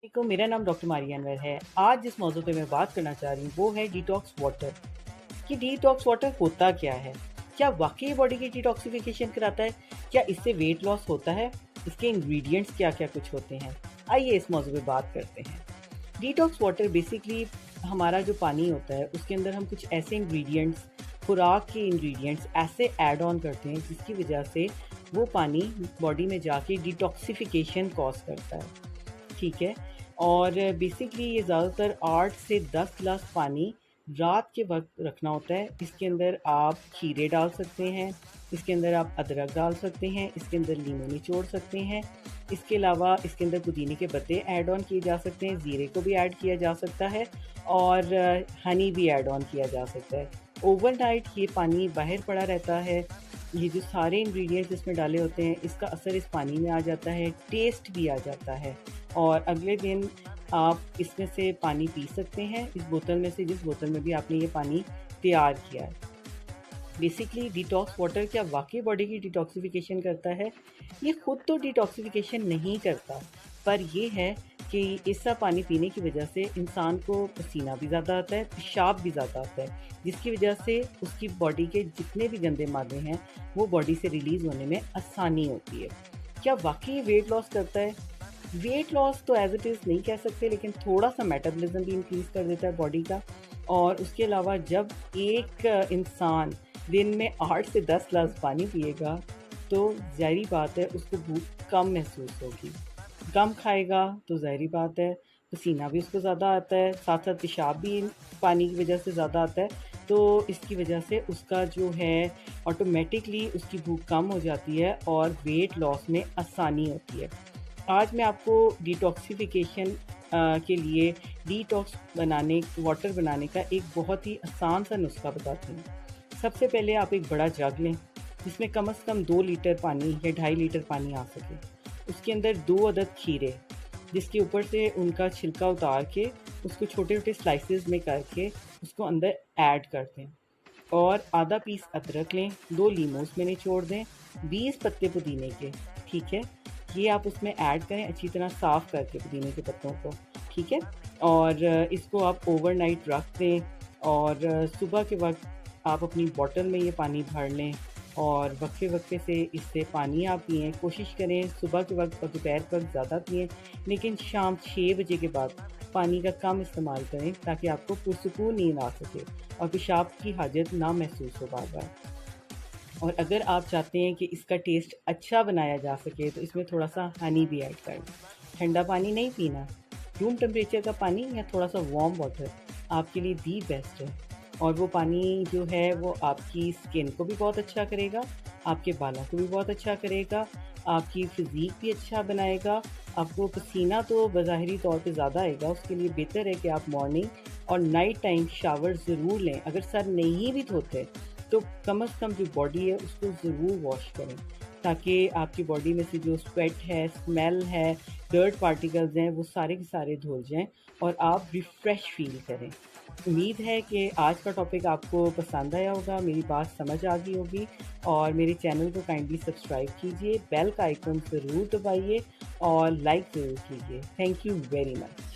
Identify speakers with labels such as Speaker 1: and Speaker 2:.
Speaker 1: देखो, मेरा नाम डॉक्टर मारिया अनवर है। आज जिस मौजू पे मैं बात करना चाह रही हूँ वो है डिटॉक्स वाटर। कि डिटॉक्स वाटर होता क्या है? क्या वाकई बॉडी की डिटॉक्सिफिकेशन कराता है? क्या इससे वेट लॉस होता है? इसके इंग्रेडिएंट्स क्या-क्या कुछ होते हैं? आइए इस मौजू पे बात करते हैं। डिटॉक्स वाटर बेसिकली हमारा जो पानी होता है उसके अंदर हम कुछ ऐसे इंग्रेडिएंट्स, खुराक के इंग्रेडिएंट्स ऐसे ऐड ऑन करते हैं जिसकी वजह से वो पानी बॉडी में जाके डिटॉक्सिफिकेशन कॉज करता है। ठीक है। और बेसिकली ये ज़्यादातर 8 से 10 गिलास पानी रात के वक्त रखना होता है। इसके अंदर आप खीरे डाल सकते हैं, इसके अंदर आप अदरक डाल सकते हैं, इसके अंदर लीमू निचोड़ सकते हैं। इसके अलावा इसके अंदर पुदीने के पत्ते ऐड ऑन किए जा सकते हैं, ज़ीरे को भी ऐड किया जा सकता है और हनी भी ऐड ऑन किया जा सकता है। ओवरनाइट ये पानी बाहर पड़ा रहता है। ये जो सारे इंग्रेडिएंट्स इसमें डाले होते हैं इसका असर इस पानी में आ जाता है, टेस्ट भी आ जाता है और अगले दिन आप इसमें से पानी पी सकते हैं, इस बोतल में से जिस बोतल में भी आपने ये पानी तैयार किया है। बेसिकली डिटॉक्स वाटर क्या वाकई बॉडी की डिटॉक्सिफिकेशन करता है? ये खुद तो डिटॉक्सिफिकेशन नहीं करता, पर ये है कि ऐसा पानी पीने की वजह से इंसान को पसीना भी ज़्यादा आता है, पेशाब भी ज़्यादा आता है, जिसकी वजह से उसकी बॉडी के जितने भी गंदे मादे हैं वो बॉडी से रिलीज़ होने में आसानी होती है। क्या वाकई वेट लॉस करता है? वेट लॉस तो एज इट इज़ नहीं कह सकते, लेकिन थोड़ा सा मेटाबॉलिज्म भी इंक्रीज़ कर देता है बॉडी का। और उसके अलावा जब एक इंसान दिन में 8 से 10 ग्लास पानी पिएगा तो ज़ाहिर बात है उसको भूख कम महसूस होगी। कम खाएगा तो ज़ाहिर बात है पसीना भी उसको ज़्यादा आता है, साथ साथ पेशाब भी पानी की वजह से ज़्यादा आता है। तो इसकी वजह से उसका जो है ऑटोमेटिकली उसकी भूख कम हो जाती है और वेट लॉस में आसानी होती है। आज मैं आपको डिटॉक्सिफिकेशन के लिए डिटॉक्स बनाने वाटर बनाने का एक बहुत ही आसान सा नुस्खा बताती हूँ। सबसे पहले आप एक बड़ा जग लें जिसमें कम से कम 2 लीटर पानी या 2.5 लीटर पानी आ सके। उसके अंदर 2 अदद खीरे, जिसके ऊपर से उनका छिलका उतार के उसको छोटे-छोटे स्लाइसेस में करके उसको अंदर ऐड कर दें और आधा पीस अदरक लें, 2 लीमू उसमें निचोड़ दें, 20 पत्ते पुदीने के, ठीक है? ये आप उसमें ऐड करें अच्छी तरह साफ़ करके पुदीने के पत्तों को, ठीक है? और इसको आप ओवरनाइट रख दें और सुबह के वक़्त आप अपनी बॉटल में ये पानी भर लें और वक्फे-वक्फे से इससे पानी आप पिएँ। कोशिश करें सुबह के वक़्त और दोपहर के वक़्त ज़्यादा पिएँ, लेकिन शाम 6 बजे के बाद पानी का कम इस्तेमाल करें ताकि आपको पुरसुकून नींद आ सके और पेशाब की हाजत ना महसूस हो बार-बार। और अगर आप चाहते हैं कि इसका टेस्ट अच्छा बनाया जा सके तो इसमें थोड़ा-सा हनी भी ऐड कर दें। ठंडा पानी नहीं पीना, रूम टेम्परेचर का पानी या थोड़ा-सा वार्म वाटर आपके लिए दी बेस्ट है। और वो पानी जो है वो आपकी स्किन को भी बहुत अच्छा करेगा, आपके बालों को भी बहुत अच्छा करेगा, आपकी फ़िज़ीक भी अच्छा बनाएगा। आपको पसीना तो बज़ाहिरी तौर पे ज़्यादा आएगा, उसके लिए बेहतर है कि आप मॉर्निंग और नाइट टाइम शावर ज़रूर लें। अगर सर नहीं भी धोते तो कम से कम जो बॉडी है उसको ज़रूर वॉश करें ताकि आपकी बॉडी में से जो स्वेट है, स्मेल है, डर्ट पार्टिकल्स हैं वो सारे के सारे धुल जाएँ और आप रिफ़्रेश फ़ील करें। उम्मीद है कि आज का टॉपिक आपको पसंद आया होगा, मेरी बात समझ आ गई होगी और मेरे चैनल को काइंडली सब्सक्राइब कीजिए, बेल का आइकन ज़रूर दबाइए और लाइक ज़रूर कीजिए। Thank you very much.